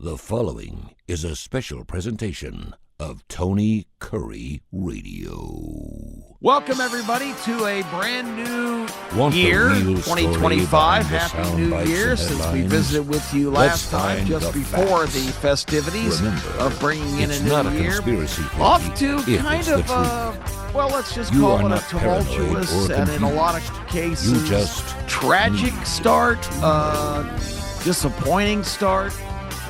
The following is a special presentation of Tony Kurre Radio. Welcome, everybody, to a brand new Want the year, real story 2025. behind the Happy sound New bites Year, and since we headlines? visited with you Let's last time, find just the before facts. the festivities Remember, of bringing in it's a new not a year. conspiracy theory Off to if kind it's the of, truth. well, let's just You call are it a not paranoid tumultuous or and, in a lot of confused. cases, You just tragic need start, to know. disappointing start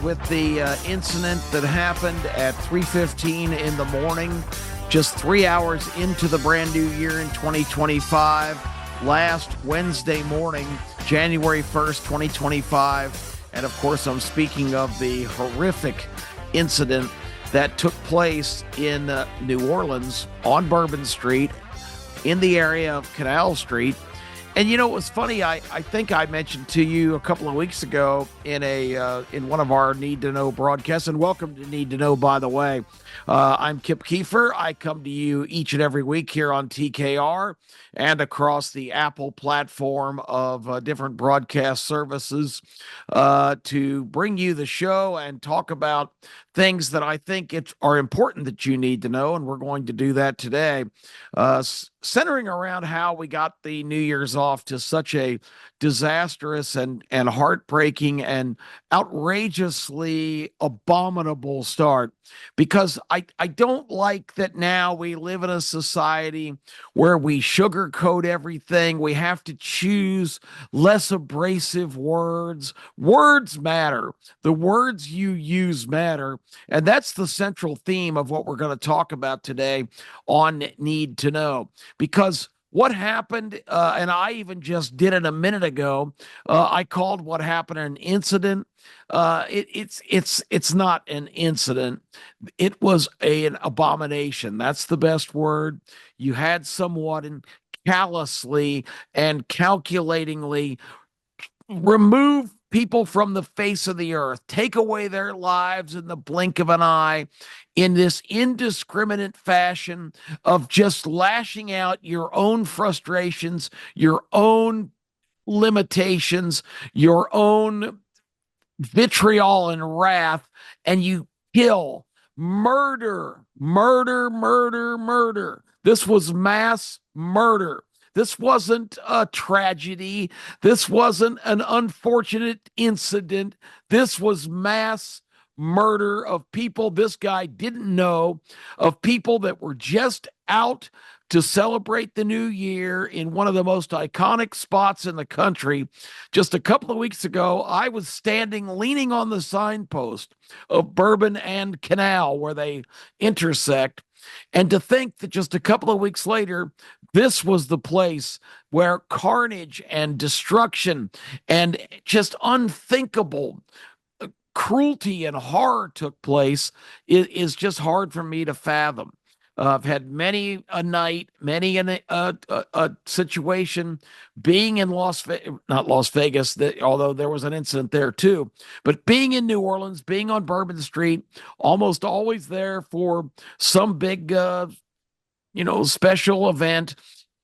with the incident that happened at 3:15 in the morning, just 3 hours into the brand new year in 2025, last Wednesday morning, January 1st, 2025. And of course, I'm speaking of the horrific incident that took place in New Orleans on Bourbon Street in the area of Canal Street. And you know, it was funny. I think I mentioned to you a couple of weeks ago in one of our Need to Know broadcasts. And welcome to Need to Know, by the way. I'm Kip Kiefer. I come to you each and every week here on TKR and across the Apple platform of different broadcast services to bring you the show and talk about things that I think are important that you need to know. And we're going to do that today, centering around how we got the New Year's off to such a disastrous and heartbreaking and outrageously abominable start. Because I don't like that now we live in a society where we sugarcoat everything. We have to choose less abrasive words. Words matter. The words you use matter. And that's the central theme of what we're going to talk about today on Need to Know. Because what happened, and I even just did it a minute ago, I called what happened an incident. It's not an incident. It was an abomination. That's the best word. You had someone callously and calculatingly remove people from the face of the earth, take away their lives in the blink of an eye in this indiscriminate fashion of just lashing out your own frustrations, your own limitations, your own vitriol and wrath, and you kill, murder. This was mass murder. This wasn't a tragedy. This wasn't an unfortunate incident. This was mass murder of people this guy didn't know, of people that were just out to celebrate the new year in one of the most iconic spots in the country. Just a couple of weeks ago, I was standing leaning on the signpost of Bourbon and Canal where they intersect. And to think that just a couple of weeks later, this was the place where carnage and destruction and just unthinkable cruelty and horror took place is just hard for me to fathom. I've had many a night, many a situation being in not Las Vegas, although there was an incident there too, but being in New Orleans, being on Bourbon Street, almost always there for some big, special event.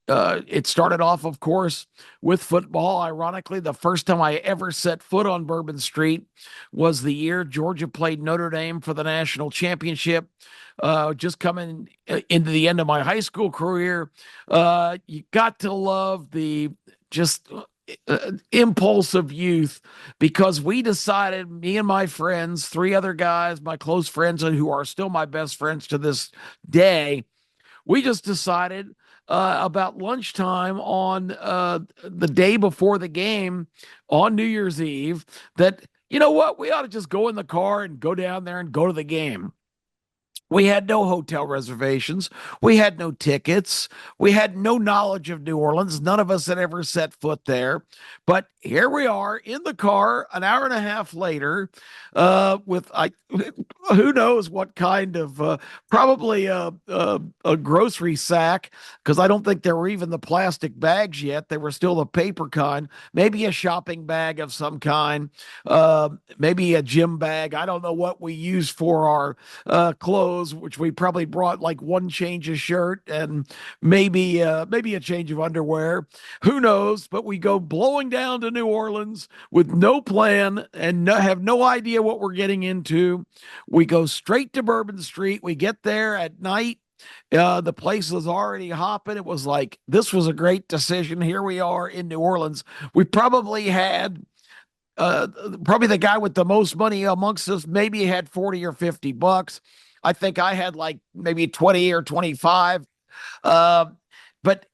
It started off, of course, with football. Ironically, the first time I ever set foot on Bourbon Street was the year Georgia played Notre Dame for the national championship. Just coming into the end of my high school career, you got to love the just impulse of youth, because we decided, me and my friends, three other guys, my close friends, and who are still my best friends to this day, we just decided about lunchtime on the day before the game on New Year's Eve that, you know what, we ought to just go in the car and go down there and go to the game. We had no hotel reservations. We had no tickets. We had no knowledge of New Orleans. None of us had ever set foot there. But here we are in the car an hour and a half later with who knows what kind of probably a grocery sack, because I don't think there were even the plastic bags yet. They were still the paper kind, maybe a shopping bag of some kind, maybe a gym bag. I don't know what we use for our clothes clothes, which we probably brought like one change of shirt and maybe a change of underwear. Who knows? But we go blowing down to New Orleans with no plan and have no idea what we're getting into. We go straight to Bourbon Street. We get there at night. The place was already hopping. It was like, this was a great decision. Here we are in New Orleans. We probably had uh, probably the guy with the most money amongst us maybe had 40 or $50. I think I had like maybe 20 or 25. Uh, but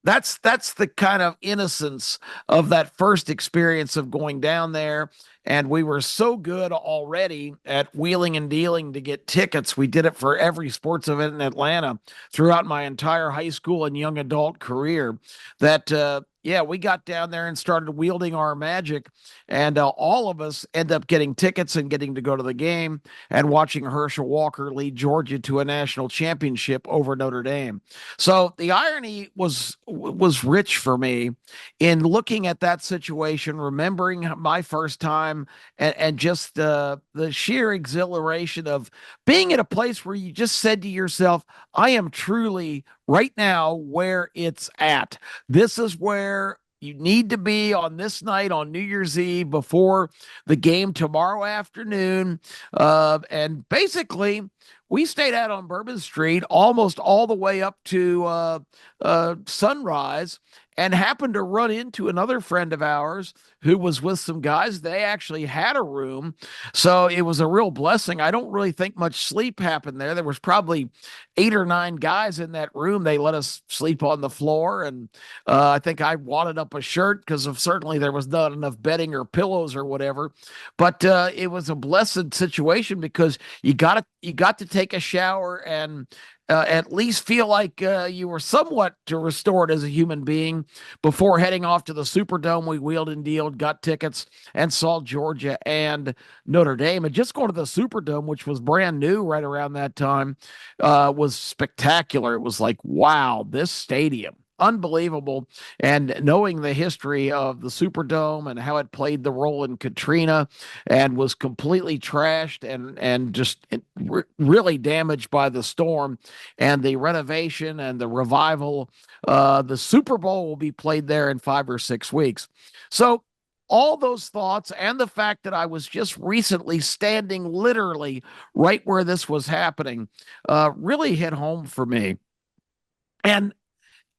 that's the kind of innocence of that first experience of going down there. And we were so good already at wheeling and dealing to get tickets. We did it for every sports event in Atlanta throughout my entire high school and young adult career that, yeah, we got down there and started wielding our magic. And all of us end up getting tickets and getting to go to the game and watching Herschel Walker lead Georgia to a national championship over Notre Dame. So the irony was rich for me in looking at that situation, remembering my first time, and just the sheer exhilaration of being at a place where you just said to yourself, I am truly right now where it's at. This is where you need to be on this night on New Year's Eve before the game tomorrow afternoon. And basically, we stayed out on Bourbon Street almost all the way up to sunrise, and happened to run into another friend of ours who was with some guys. They actually had a room. So it was a real blessing. I don't really think much sleep happened there. There was probably 8 or 9 guys in that room. They let us sleep on the floor. And I think I wadded up a shirt because of certainly there was not enough bedding or pillows or whatever. But it was a blessed situation because you got to take a shower and at least feel like you were somewhat restored as a human being before heading off to the Superdome. We wheeled and dealed, got tickets, and saw Georgia and Notre Dame. And just going to the Superdome, which was brand new right around that time, was spectacular. It was like, wow, this stadium. Unbelievable. And knowing the history of the Superdome and how it played the role in Katrina and was completely trashed and just really damaged by the storm and the renovation and the revival. The Super Bowl will be played there in 5 or 6 weeks. So all those thoughts and the fact that I was just recently standing literally right where this was happening really hit home for me. And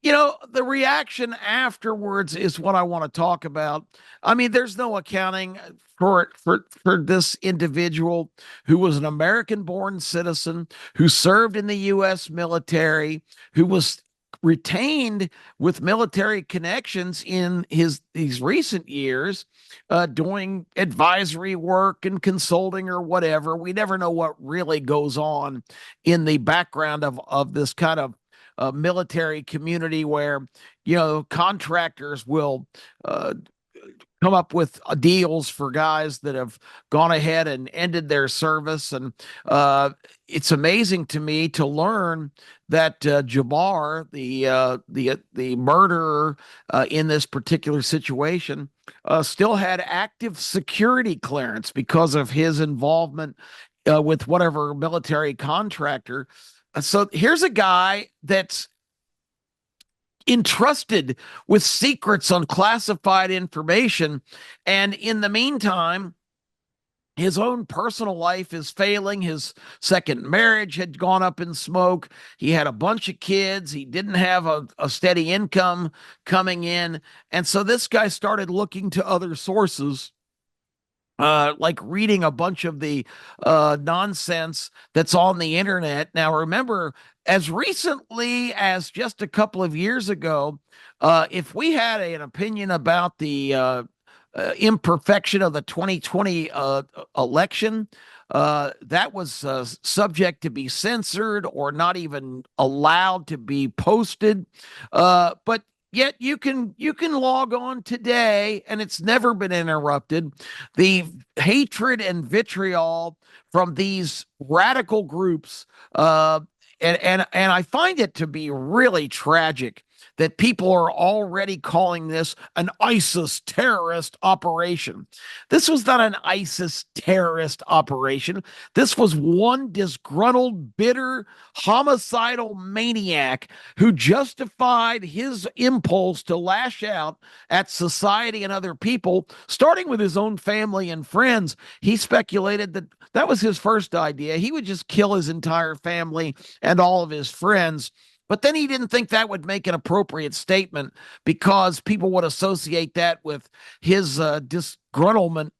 the reaction afterwards is what I want to talk about. I mean, there's no accounting for this individual who was an American-born citizen, who served in the U.S. military, who was retained with military connections in these recent years, doing advisory work and consulting or whatever. We never know what really goes on in the background of this kind of military community where contractors will come up with deals for guys that have gone ahead and ended their service. And it's amazing to me to learn that Jabbar, the murderer in this particular situation, still had active security clearance because of his involvement with whatever military contractor. So here's a guy that's entrusted with secrets on classified information. And in the meantime, his own personal life is failing. His second marriage had gone up in smoke. He had a bunch of kids. He didn't have a steady income coming in. And so this guy started looking to other sources, like reading a bunch of the nonsense that's on the internet. Now, remember, as recently as just a couple of years ago, if we had an opinion about the imperfection of the 2020 election, that was subject to be censored or not even allowed to be posted. But yet you can log on today and it's never been interrupted. The hatred and vitriol from these radical groups, and I find it to be really tragic that people are already calling this an ISIS terrorist operation. This was not an ISIS terrorist operation. This was one disgruntled, bitter, homicidal maniac who justified his impulse to lash out at society and other people, starting with his own family and friends. He speculated that that was his first idea. He would just kill his entire family and all of his friends. But then he didn't think that would make an appropriate statement because people would associate that with his disgruntlement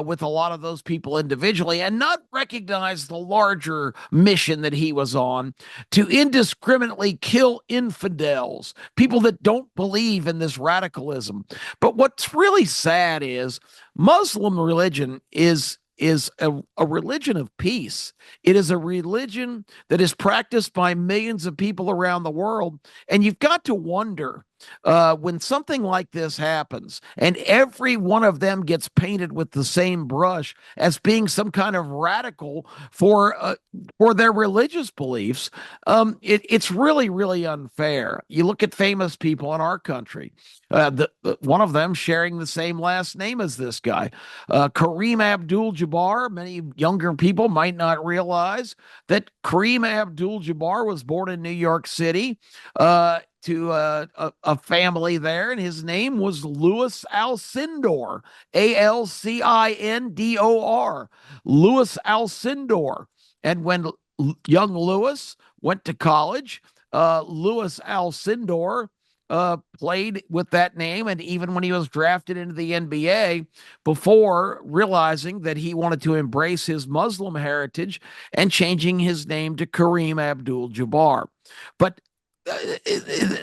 with a lot of those people individually and not recognize the larger mission that he was on to indiscriminately kill infidels, people that don't believe in this radicalism. But what's really sad is Muslim religion is a religion of peace. It is a religion that is practiced by millions of people around the world. And you've got to wonder when something like this happens and every one of them gets painted with the same brush as being some kind of radical for their religious beliefs, it's really, really unfair. You look at famous people in our country, one of them sharing the same last name as this guy, Kareem Abdul-Jabbar. Many younger people might not realize that Kareem Abdul-Jabbar was born in New York City to a family there, and his name was Louis Alcindor, Alcindor, Louis Alcindor. And when young Louis went to college, Louis Alcindor played with that name, and even when he was drafted into the NBA, before realizing that he wanted to embrace his Muslim heritage and changing his name to Kareem Abdul-Jabbar. But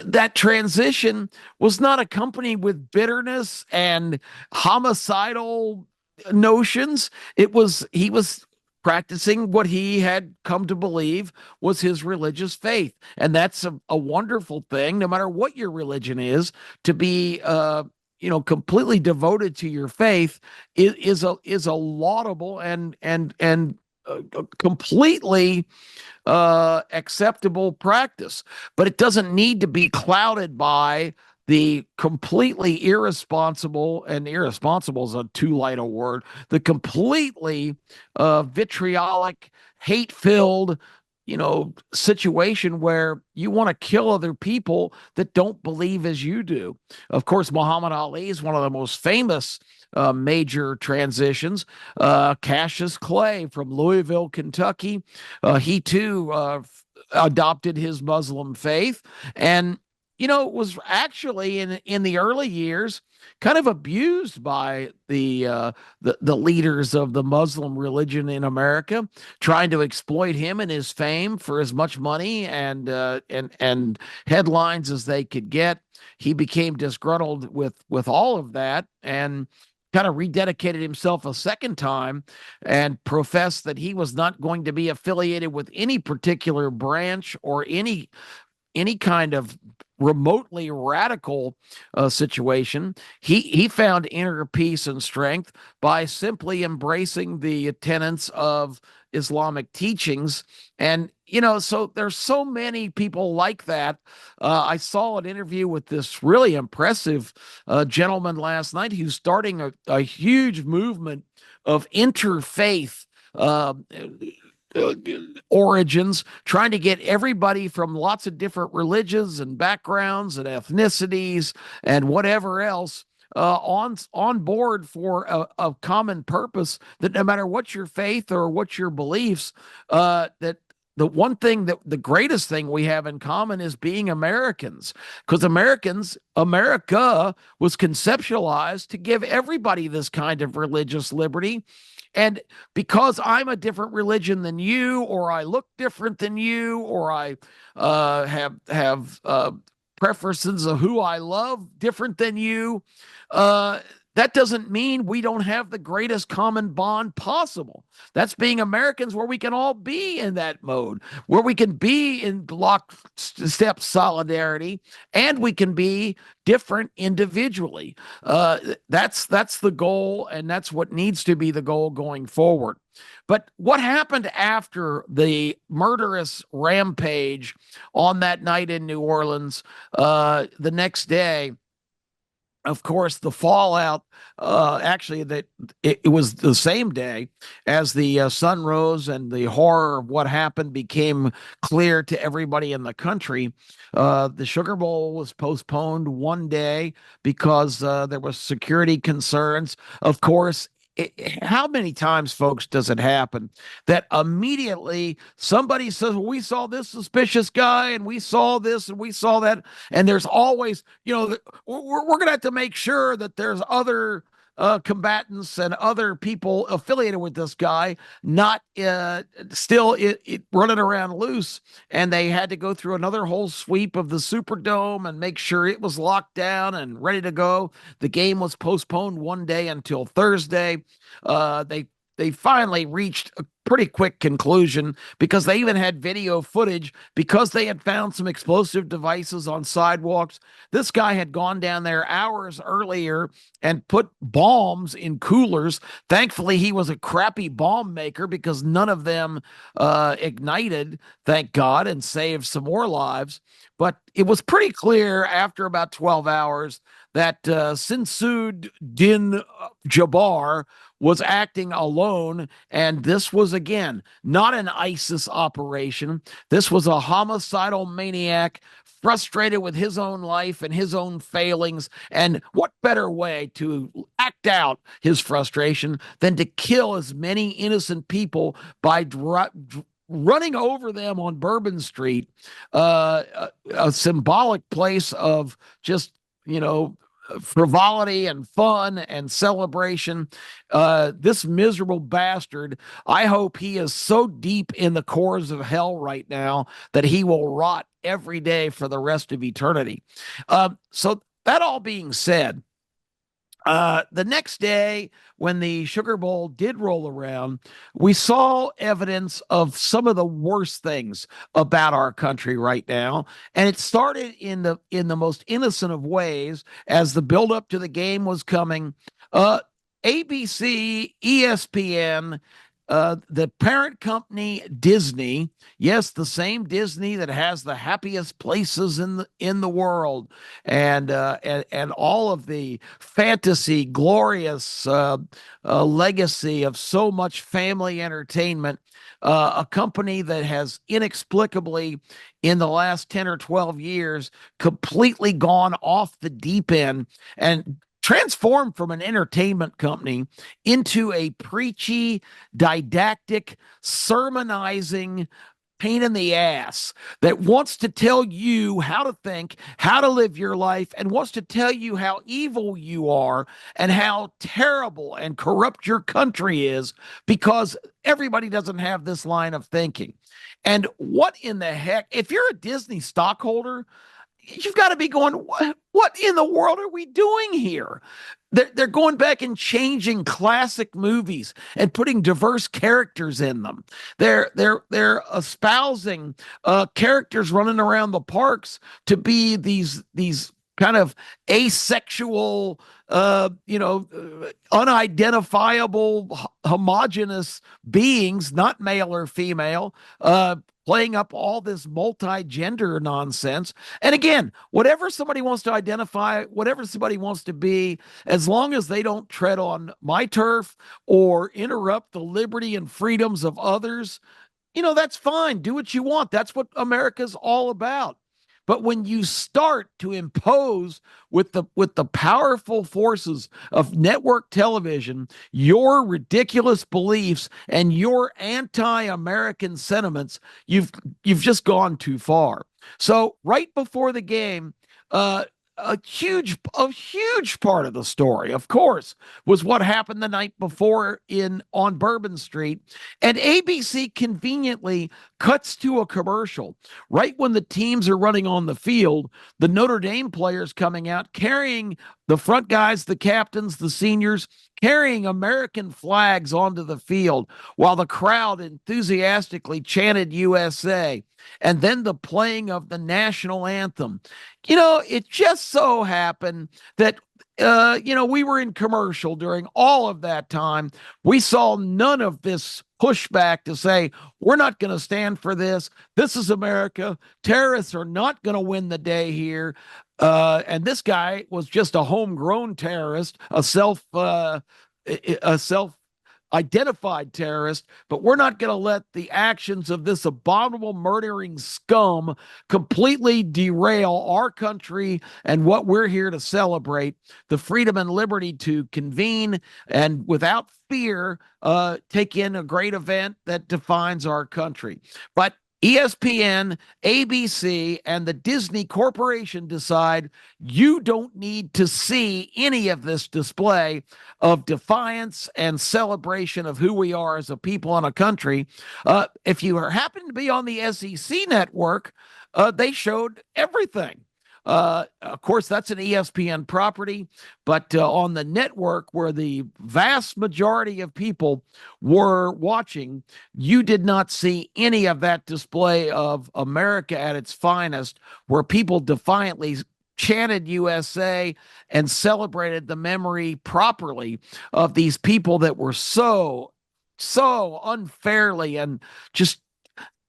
that transition was not accompanied with bitterness and homicidal notions. He was practicing what he had come to believe was his religious faith. And that's a wonderful thing, no matter what your religion is, to be completely devoted to your faith is a laudable and completely acceptable practice. But it doesn't need to be clouded by the completely irresponsible, and irresponsible is a too light a word, the completely vitriolic, hate-filled, situation where you want to kill other people that don't believe as you do. Of course, Muhammad Ali is one of the most famous major transitions. Cassius Clay from Louisville, Kentucky, he too adopted his Muslim faith, and was actually in the early years kind of abused by the leaders of the Muslim religion in America, trying to exploit him and his fame for as much money and headlines as they could get. He became disgruntled with all of that and kind of rededicated himself a second time and professed that he was not going to be affiliated with any particular branch or any kind of remotely radical situation. He found inner peace and strength by simply embracing the tenets of Islamic teachings. And, so there's so many people like that. I saw an interview with this really impressive gentleman last night who's starting a huge movement of interfaith origins, trying to get everybody from lots of different religions and backgrounds and ethnicities and whatever else on board for a common purpose, that no matter what your faith or what your beliefs, that the one thing that the greatest thing we have in common is being Americans, because America was conceptualized to give everybody this kind of religious liberty. And because I'm a different religion than you, or I look different than you, or I have preferences of who I love different than you, that doesn't mean we don't have the greatest common bond possible. That's being Americans, where we can all be in that mode, where we can be in lockstep solidarity, and we can be different individually. That's the goal, and that's what needs to be the goal going forward. But what happened after the murderous rampage on that night in New Orleans, the next day, of course, the fallout, actually, that it was the same day as the sun rose and the horror of what happened became clear to everybody in the country. The Sugar Bowl was postponed one day because there was security concerns. Of course, how many times, folks, does it happen that immediately somebody says, well, we saw this suspicious guy and we saw this and we saw that? And there's always, we're going to have to make sure that there's other combatants and other people affiliated with this guy not still running around loose. And they had to go through another whole sweep of the Superdome and make sure it was locked down and ready to go. The game was postponed one day until Thursday. They finally reached a pretty quick conclusion because they even had video footage, because they had found some explosive devices on sidewalks. This guy had gone down there hours earlier and put bombs in coolers. Thankfully, he was a crappy bomb maker because none of them ignited, thank God, and saved some more lives. But it was pretty clear after about 12 hours that Sinsood Din Jabbar was acting alone. And this was, again, not an ISIS operation. This was a homicidal maniac frustrated with his own life and his own failings. And what better way to act out his frustration than to kill as many innocent people by running over them on Bourbon Street, a symbolic place of just, frivolity and fun and celebration. This miserable bastard, I hope he is so deep in the cores of hell right now that he will rot every day for the rest of eternity. So that all being said, the next day, when the Sugar Bowl did roll around, we saw evidence of some of the worst things about our country right now, and it started in the most innocent of ways as the buildup to the game was coming. ABC, ESPN, the parent company Disney, yes, the same Disney that has the happiest places in the world, and all of the fantasy, glorious legacy of so much family entertainment. A company that has inexplicably, in the last 10 or 12 years, completely gone off the deep end and transformed from an entertainment company into a preachy, didactic, sermonizing pain in the ass that wants to tell you how to think, how to live your life, and wants to tell you how evil you are and how terrible and corrupt your country is because everybody doesn't have this line of thinking. And what in the heck, if you're a Disney stockholder, you've got to be going, what in the world are we doing here? They're going back and changing classic movies and putting diverse characters in them. They're espousing characters running around the parks to be these kind of asexual, unidentifiable, homogenous beings, not male or female, playing up all this multi-gender nonsense. And again, whatever somebody wants to identify, whatever somebody wants to be, as long as they don't tread on my turf or interrupt the liberty and freedoms of others, that's fine. Do what you want. That's what America's all about. But when you start to impose with the powerful forces of network television your ridiculous beliefs and your anti-American sentiments, you've just gone too far. So right before the game, a huge part of the story, of course, was what happened the night before in on Bourbon Street. And ABC conveniently cuts to a commercial right when the teams are running on the field. The Notre Dame players coming out carrying the front guys, the captains, the seniors, carrying American flags onto the field while the crowd enthusiastically chanted USA. And then the playing of the national anthem. It just so happened that we were in commercial during all of that time. We saw none of this pushback to say, we're not going to stand for this. This is America. Terrorists are not going to win the day here. And this guy was just a homegrown terrorist, a self identified terrorist, but we're not going to let the actions of this abominable murdering scum completely derail our country and what we're here to celebrate, the freedom and liberty to convene and without fear take in a great event that defines our country. But ESPN, ABC, and the Disney Corporation decide you don't need to see any of this display of defiance and celebration of who we are as a people and a country. If you happen to be on the SEC network, they showed everything. Of course, that's an ESPN property, but on the network where the vast majority of people were watching, you did not see any of that display of America at its finest, where people defiantly chanted USA and celebrated the memory properly of these people that were so unfairly and just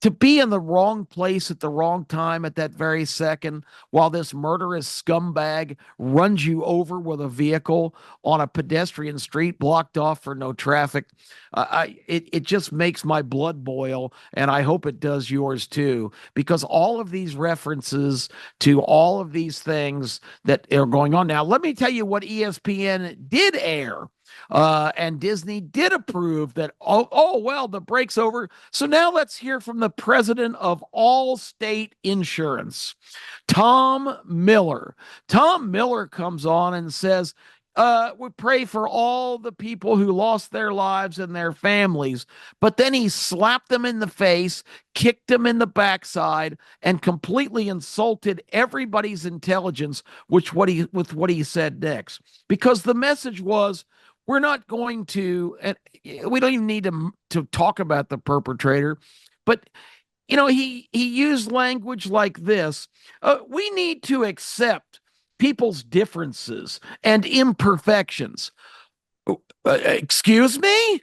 to be in the wrong place at the wrong time at that very second while this murderous scumbag runs you over with a vehicle on a pedestrian street blocked off for no traffic. It just makes my blood boil, and I hope it does yours too, because all of these references to all of these things that are going on now. Let me tell you what ESPN did air. And Disney did approve that. Oh, well, the break's over. So now let's hear from the president of Allstate Insurance, Tom Miller. Tom Miller comes on and says, we pray for all the people who lost their lives and their families. But then he slapped them in the face, kicked them in the backside, and completely insulted everybody's intelligence with what he said next. Because the message was, we're not going to, and we don't even need to talk about the perpetrator, but he used language like this. We need to accept people's differences and imperfections. Excuse me?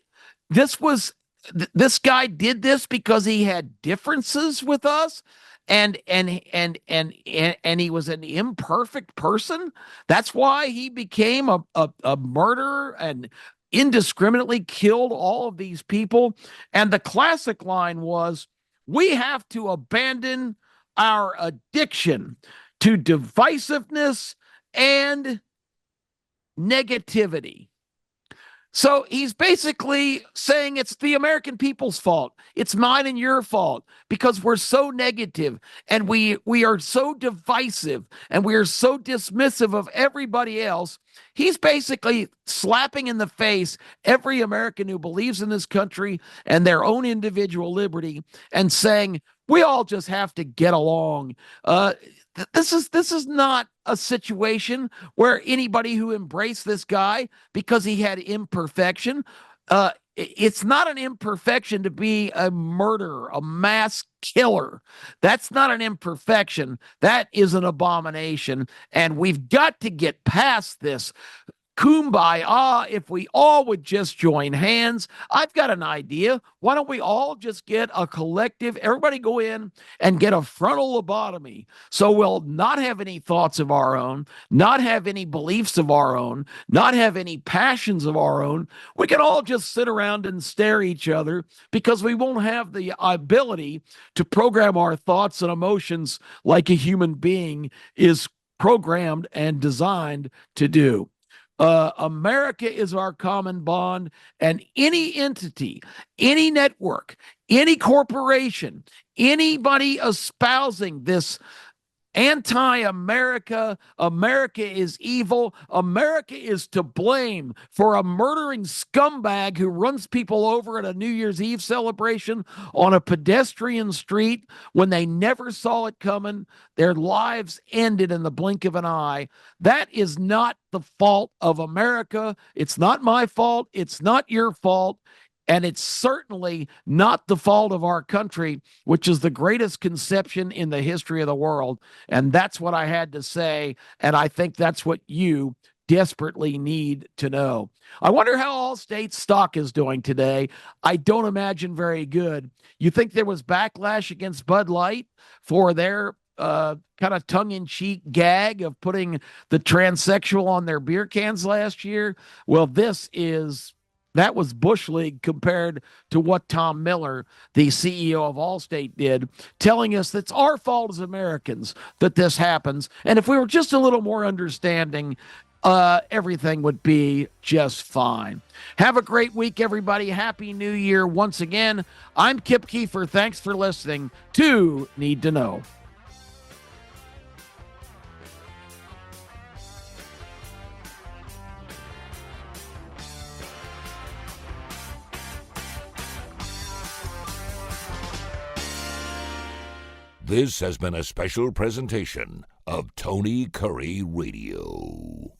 This guy did this because he had differences with us, and he was an imperfect person. That's why he became a murderer and indiscriminately killed all of these people. And the classic line was, we have to abandon our addiction to divisiveness and negativity. So he's basically saying it's the American people's fault. It's mine and your fault because we're so negative and we are so divisive and we are so dismissive of everybody else. He's basically slapping in the face every American who believes in this country and their own individual liberty and saying, we all just have to get along. This is not a situation where anybody who embraced this guy because he had imperfection. It's not an imperfection to be a murderer, a mass killer. That's not an imperfection. That is an abomination. And we've got to get past this kumbaya if we all would just join hands. I've got an idea. Why don't we all just get a collective, everybody go in and get a frontal lobotomy so we'll not have any thoughts of our own, not have any beliefs of our own, not have any passions of our own. We can all just sit around and stare at each other because we won't have the ability to program our thoughts and emotions like a human being is programmed and designed to do. America is our common bond, and any entity, any network, any corporation, anybody espousing this anti-America. America is evil. America is to blame for a murdering scumbag who runs people over at a New Year's Eve celebration on a pedestrian street when they never saw it coming. Their lives ended in the blink of an eye. That is not the fault of America. It's not my fault. It's not your fault. And it's certainly not the fault of our country, which is the greatest conception in the history of the world. And that's what I had to say. And I think that's what you desperately need to know. I wonder how Allstate's stock is doing today. I don't imagine very good. You think there was backlash against Bud Light for their kind of tongue-in-cheek gag of putting the transsexual on their beer cans last year? Well, that was Bush League compared to what Tom Miller, the CEO of Allstate, did, telling us that it's our fault as Americans that this happens. And if we were just a little more understanding, everything would be just fine. Have a great week, everybody. Happy New Year once again. I'm Kip Kiefer. Thanks for listening to Need to Know. This has been a special presentation of Tony Kurre Radio.